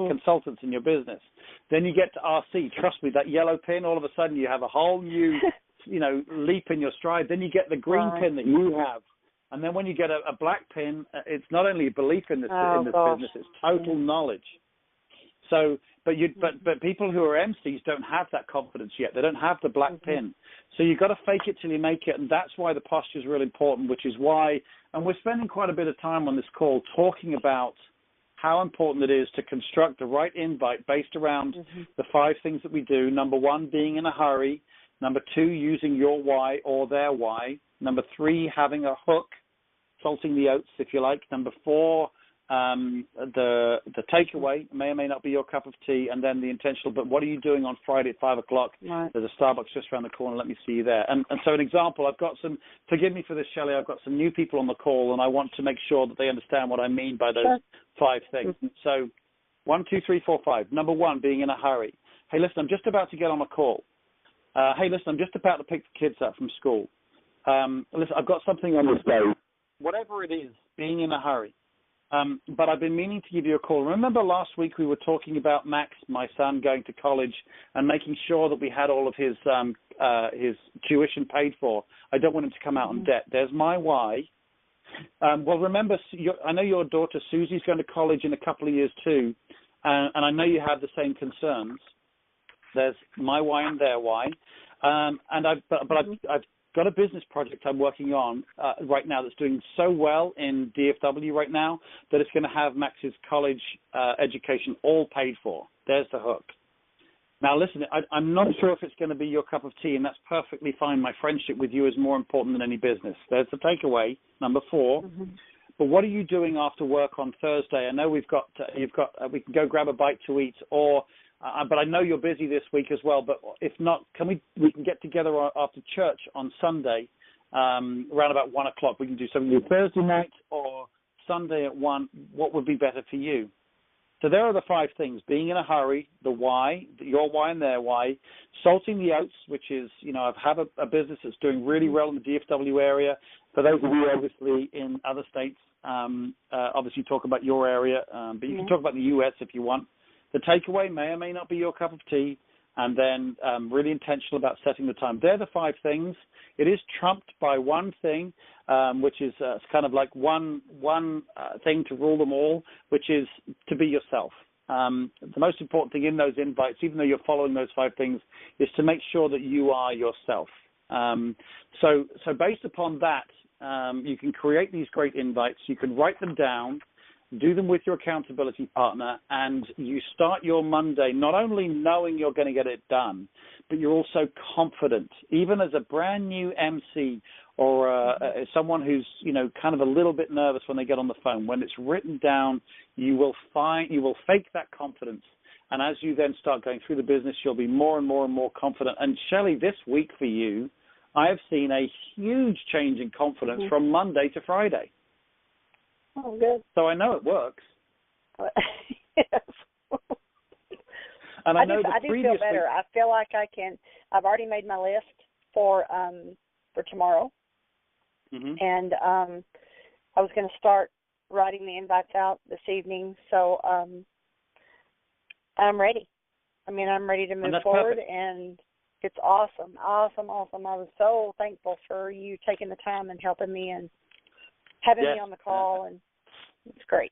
consultants in your business, then you get to RC. Trust me, that yellow pin, all of a sudden you have a whole new, leap in your stride. Then you get the green pin that you have. And then when you get a black pin, it's not only belief in this business, it's total knowledge. So, but people who are MCs don't have that confidence yet. They don't have the black pin. So you've got to fake it till you make it, and that's why the posture is really important, which is why, and we're spending quite a bit of time on this call talking about how important it is to construct the right invite based around the 5 things that we do. Number 1, being in a hurry. Number 2, using your why or their why. Number 3, having a hook, salting the oats, if you like. Number 4, the takeaway may or may not be your cup of tea, and then the intentional, but what are you doing on Friday at 5 o'clock? Right. There's a Starbucks just around the corner. Let me see you there. And so an example, I've got some, forgive me for this, Shelley, I've got some new people on the call, and I want to make sure that they understand what I mean by those 5 things. So 1, 2, 3, 4, 5. Number 1, being in a hurry. Hey, listen, I'm just about to get on a call. Hey, listen, I'm just about to pick the kids up from school. Listen, I've got something on this day. Whatever it is, being in a hurry. But I've been meaning to give you a call. Remember last week we were talking about Max, my son, going to college and making sure that we had all of his tuition paid for. I don't want him to come out in debt. There's my why. Well, remember, I know your daughter Susie's going to college in a couple of years too, and I know you have the same concerns. There's my why and their why. I've got a business project I'm working on right now that's doing so well in DFW right now that it's going to have Max's college education all paid for. There's the hook. Now, listen, I'm not sure if it's going to be your cup of tea, and that's perfectly fine. My friendship with you is more important than any business. There's the takeaway, number 4. But what are you doing after work on Thursday? I know we can go grab a bite to eat, but I know you're busy this week as well. But if not, we can get together after church on Sunday, around about 1 o'clock. We can do something Thursday night or Sunday at 1. What would be better for you? So there are the 5 things: being in a hurry, the why, your why and their why, salting the oats, which is, I have a business that's doing really well in the DFW area. For those of you obviously in other states, obviously talk about your area, but you can talk about the U.S. if you want. The takeaway may or may not be your cup of tea, and then really intentional about setting the time. They're the 5 things. It is trumped by one thing, which is kind of like one thing to rule them all, which is to be yourself. The most important thing in those invites, even though you're following those 5 things, is to make sure that you are yourself. So based upon that, you can create these great invites. You can write them down, do them with your accountability partner, and you start your Monday not only knowing you're going to get it done, but you're also confident. Even as a brand new MC or someone who's kind of a little bit nervous when they get on the phone, when it's written down, you will fake that confidence. And as you then start going through the business, you'll be more and more and more confident. And Shelley, this week for you, I have seen a huge change in confidence from Monday to Friday. Oh, good. So I know it works. Yes. And I know I do feel better. I feel like I can. I've already made my list for tomorrow, and I was going to start writing the invites out this evening. So I'm ready. I mean, I'm ready to move forward, and it's awesome. I was so thankful for you taking the time and helping me and having me on the call, and it's great.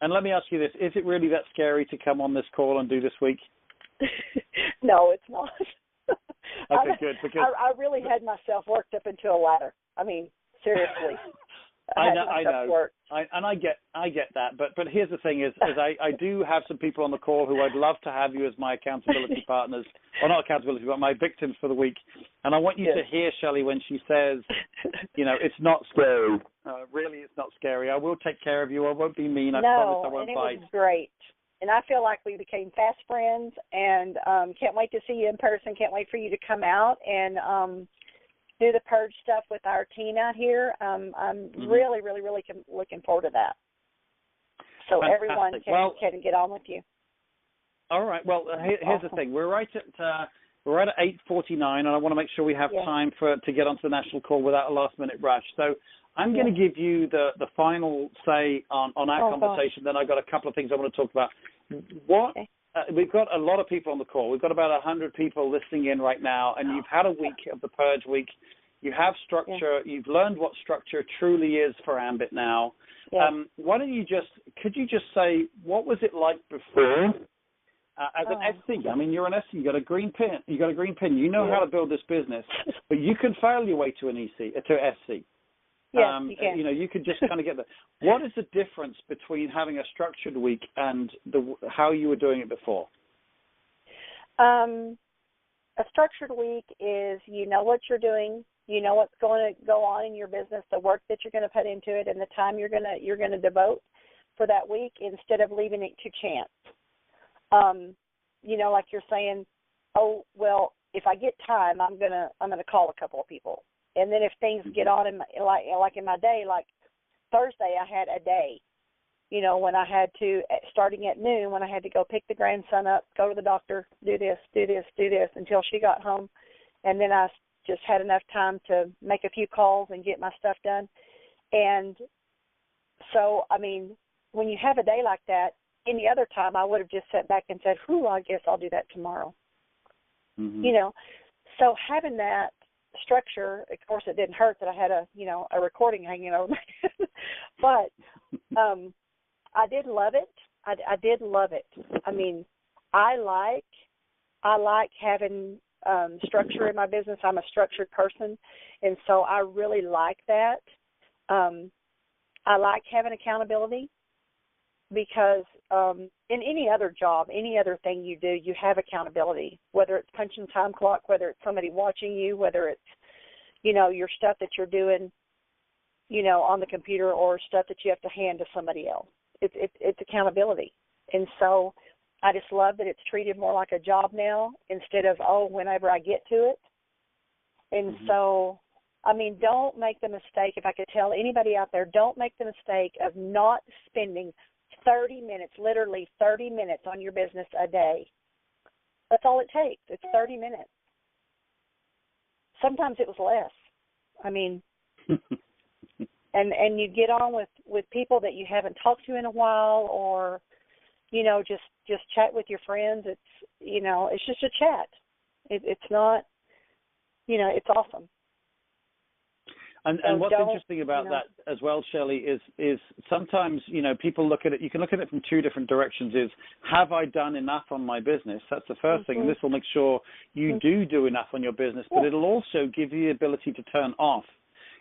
And let me ask you this: is it really that scary to come on this call and do this week? No, it's not. Okay, good. Because I really had myself worked up into a ladder. I mean, seriously. I know. I get that. But here's the thing: is I do have some people on the call who I'd love to have you as my accountability partners, or not accountability, but my victims for the week. And I want you to hear Shelley when she says, it's not scary. Really, it's not scary. I will take care of you. I won't be mean. I promise I won't bite. It was great. and I feel like we became fast friends, and can't wait to see you in person. Can't wait for you to come out and do the purge stuff with our team out here. I'm really, really, really looking forward to that. So Fantastic. everyone can get on with you. All right. Well, here's the thing. We're right at 8:49, and I want to make sure we have time to get onto the national call without a last-minute rush. So I'm going to give you the final say on our conversation. Then I've got a couple of things I want to talk about. We've got a lot of people on the call. We've got about 100 people listening in right now, and you've had a week of the Purge week. You have structure. You've learned what structure truly is for Ambit now. Why don't you could you just say, what was it like before as an SC? I mean, you're an SC. You got a green pin. You know how to build this business, but you can fail your way to an SC. Yes, you can. You could just kind of get there. What is the difference between having a structured week and how you were doing it before? A structured week is you know what you're doing, you know what's going to go on in your business, the work that you're going to put into it, and the time you're going to devote for that week instead of leaving it to chance. Like you're saying, oh well, if I get time, I'm gonna call a couple of people. And then if things get on in my day, like Thursday, I had a day, when I had to, starting at noon, when I had to go pick the grandson up, go to the doctor, do this, until she got home. And then I just had enough time to make a few calls and get my stuff done. And so, I mean, when you have a day like that, any other time I would have just sat back and said, I guess I'll do that tomorrow. So having that structure, of course, it didn't hurt that I had a recording hanging over my head, but I did love it. I did love it. I mean, I like having structure in my business. I'm a structured person, and so I really like that. I like having accountability because in any other job, any other thing you do, you have accountability, whether it's punching time clock, whether it's somebody watching you, whether it's, your stuff that you're doing, on the computer or stuff that you have to hand to somebody else. It's accountability. And so I just love that it's treated more like a job now instead of, whenever I get to it. And so, I mean, don't make the mistake, if I could tell anybody out there, don't make the mistake of not spending 30 minutes, literally 30 minutes on your business a day. That's all it takes. It's 30 minutes. Sometimes it was less. I mean, and you get on with people that you haven't talked to in a while, or, just chat with your friends. It's, it's just a chat. It's not, it's awesome. And what's interesting about that as well, Shelley, is sometimes, people look at it, you can look at it from two different directions, is have I done enough on my business? That's the first thing, and this will make sure you do enough on your business, but it'll also give you the ability to turn off.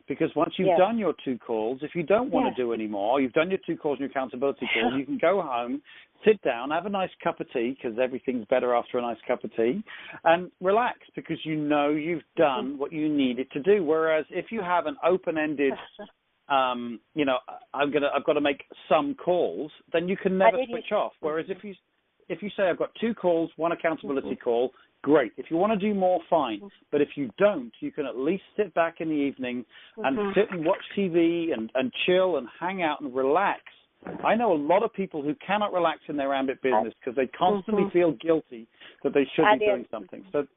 Because once you've done your 2 calls, if you don't want to do any more, you've done your 2 calls and your accountability calls, you can go home, sit down, have a nice cup of tea, because everything's better after a nice cup of tea, and relax, because you've done what you needed to do. Whereas if you have an open-ended, I've got to make some calls, then you can never switch off. Whereas if you say I've got 2 calls, 1 accountability call, great. If you want to do more, fine. But if you don't, you can at least sit back in the evening and sit and watch TV and chill and hang out and relax. I know a lot of people who cannot relax in their Ambit business because they constantly feel guilty that they should be doing something. So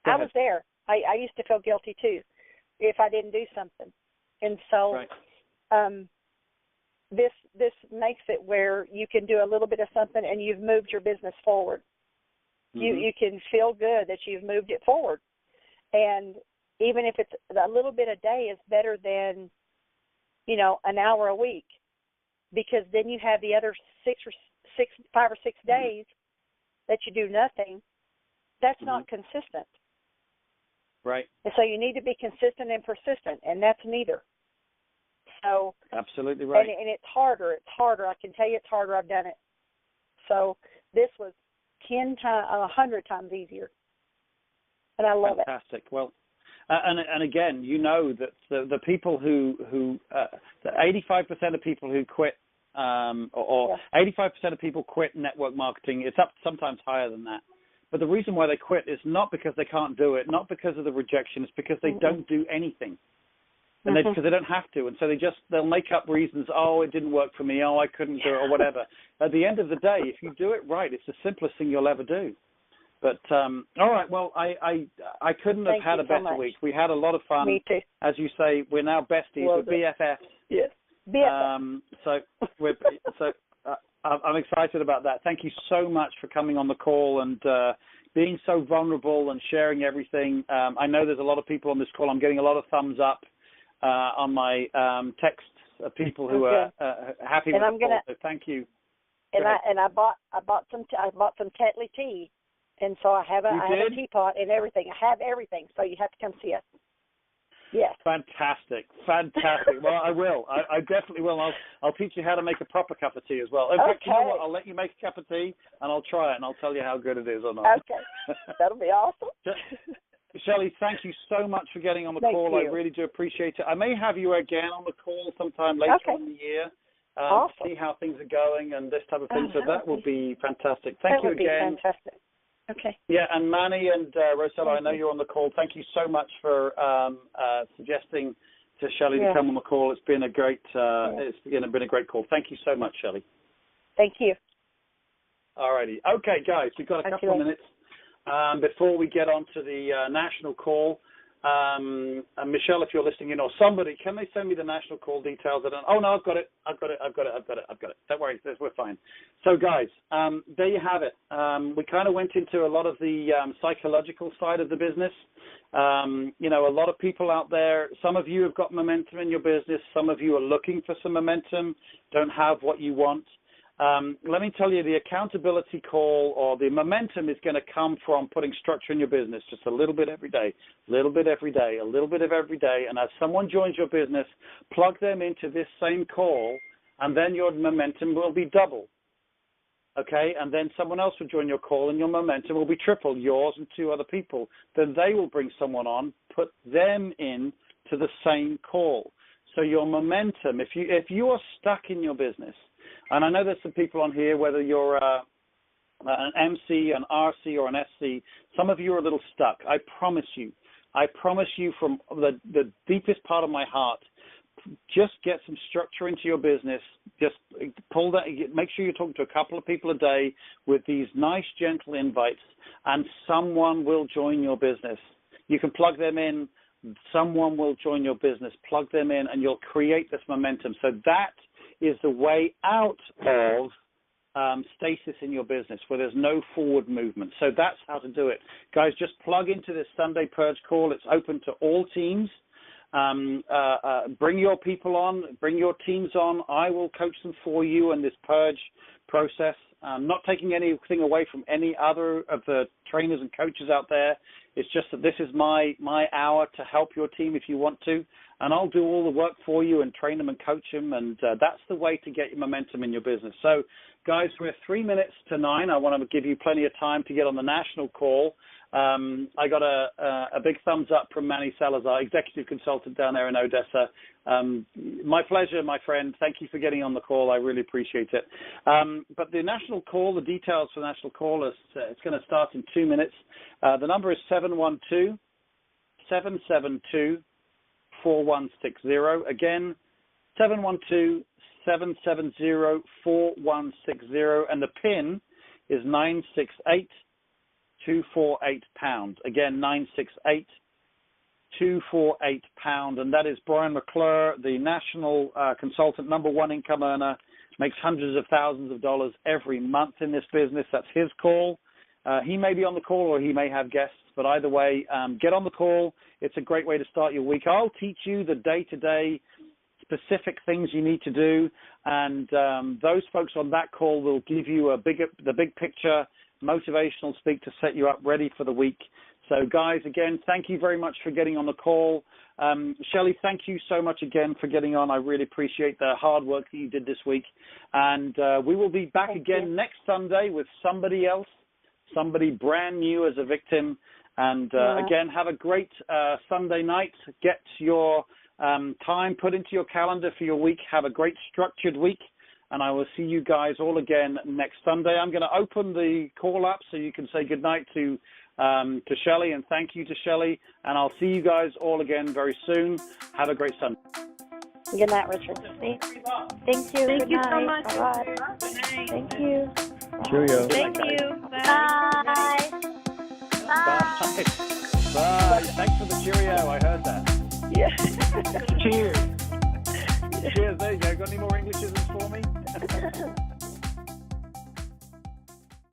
I was there. I used to feel guilty too if I didn't do something. And so this makes it where you can do a little bit of something and you've moved your business forward. You can feel good that you've moved it forward. And even if it's a little bit a day is better than, an hour a week, because then you have the other 5 or 6 days that you do nothing. That's not consistent. Right. And so you need to be consistent and persistent, and that's neither. So absolutely right. And it's harder. It's harder. I can tell you it's harder. I've done it. So this was 10 times, 100 times easier, and I love it. Fantastic. Well, and again, that the people who the 85% of people who quit or 85% of people quit network marketing. It's up sometimes higher than that. But the reason why they quit is not because they can't do it, not because of the rejection. It's because they don't do anything. And because they don't have to. And so they'll make up reasons. Oh, it didn't work for me. Oh, I couldn't do it, or whatever. At the end of the day, if you do it right, it's the simplest thing you'll ever do. But, all right, well, I couldn't have had a better week. We had a lot of fun. Me too. As you say, we're now besties. We're BFFs. Yes. BFFs. I'm excited about that. Thank you so much for coming on the call and being so vulnerable and sharing everything. I know there's a lot of people on this call. I'm getting a lot of thumbs up on my texts of people who are happy with the call. So thank you. And I bought some Tetley tea, and so I have a teapot and everything. I have everything, so you have to come see us. Yes. Fantastic. Well, I will. I definitely will. I'll teach you how to make a proper cup of tea as well. In fact, you know what? I'll let you make a cup of tea, and I'll try it, and I'll tell you how good it is or not. Okay. That'll be awesome. Shelley, thank you so much for getting on the call. I really do appreciate it. I may have you again on the call sometime later in the year to see how things are going and this type of thing. So that will be fantastic. Thank you again. That would be fantastic. Okay. Yeah, and Manny and Rosella, I know you're on the call. Thank you so much for suggesting to Shelley to come on the call. It's been a great, it's been a great call. Thank you so much, Shelley. Thank you. All righty. Okay, guys, we've got a couple of minutes before we get on to the national call. And Michelle, if you're listening in, or somebody, can they send me the national call details? Oh, no, I've got it. Don't worry, we're fine. So, guys, there you have it. We kind of went into a lot of the psychological side of the business. You know, a lot of people out there, some of you have got momentum in your business. Some of you are looking for some momentum, don't have what you want. Let me tell you, the accountability call or the momentum is going to come from putting structure in your business, just a little bit every day, a little bit every day, a little bit of every day. And as someone joins your business, plug them into this same call, and then your momentum will be double. Okay, and then someone else will join your call, and your momentum will be triple, yours and two other people. Then they will bring someone on, put them in to the same call. So your momentum, if you are stuck in your business, and I know there's some people on here, whether you're an MC, an RC, or an SC, some of you are a little stuck. I promise you from the deepest part of my heart, just get some structure into your business. Just pull that. Make sure you're talking to a couple of people a day with these nice, gentle invites, and someone will join your business. You can plug them in. Someone will join your business. Plug them in, and you'll create this momentum. So that is the way out of stasis in your business, where there's no forward movement. So that's how to do it. Guys, just plug into this Sunday Purge call. It's open to all teams. Bring your people on, bring your teams on. I will coach them for you in this Purge process. Not taking anything away from any other of the trainers and coaches out there. It's just that this is my hour to help your team if you want to, and I'll do all the work for you and train them and coach them, and that's the way to get your momentum in your business. So, guys, we're 3 minutes to 9. I want to give you plenty of time to get on the national call. I got a big thumbs up from Manny Salazar, executive consultant down there in Odessa. My pleasure, my friend. Thank you for getting on the call. I really appreciate it. But the national call, the details for the national call, it's going to start in 2 minutes. The number is 712-772-4160. Again, 712-770-4160. And the PIN is 968-248#. Again, 968-248#. And that is Brian McClure, the national consultant, #1 income earner, makes hundreds of thousands of dollars every month in this business. That's his call. He may be on the call or he may have guests, but either way, get on the call. It's a great way to start your week. I'll teach you the day-to-day specific things you need to do, and those folks on that call will give you the big picture, motivational speak to set you up ready for the week. So, guys, again, thank you very much for getting on the call. Shelley, thank you so much again for getting on. I really appreciate the hard work that you did this week. And we will be back again next Sunday with somebody else, somebody brand new as a victim. And again, have a great Sunday night. Get your time put into your calendar for your week. Have a great structured week. and I will see you guys all again next Sunday. I'm going to open the call up so you can say goodnight to Shelley, and thank you to Shelley, and I'll see you guys all again very soon. Have a great Sunday. Good night, Richard. Thank you. Good you so night. much. Bye-bye. Thank you. Cheerio. Thank you. Bye. Bye. Bye. Thanks for the cheerio. I heard that. Yeah. Cheers. Cheers. There you go. Got any more Englishisms for me?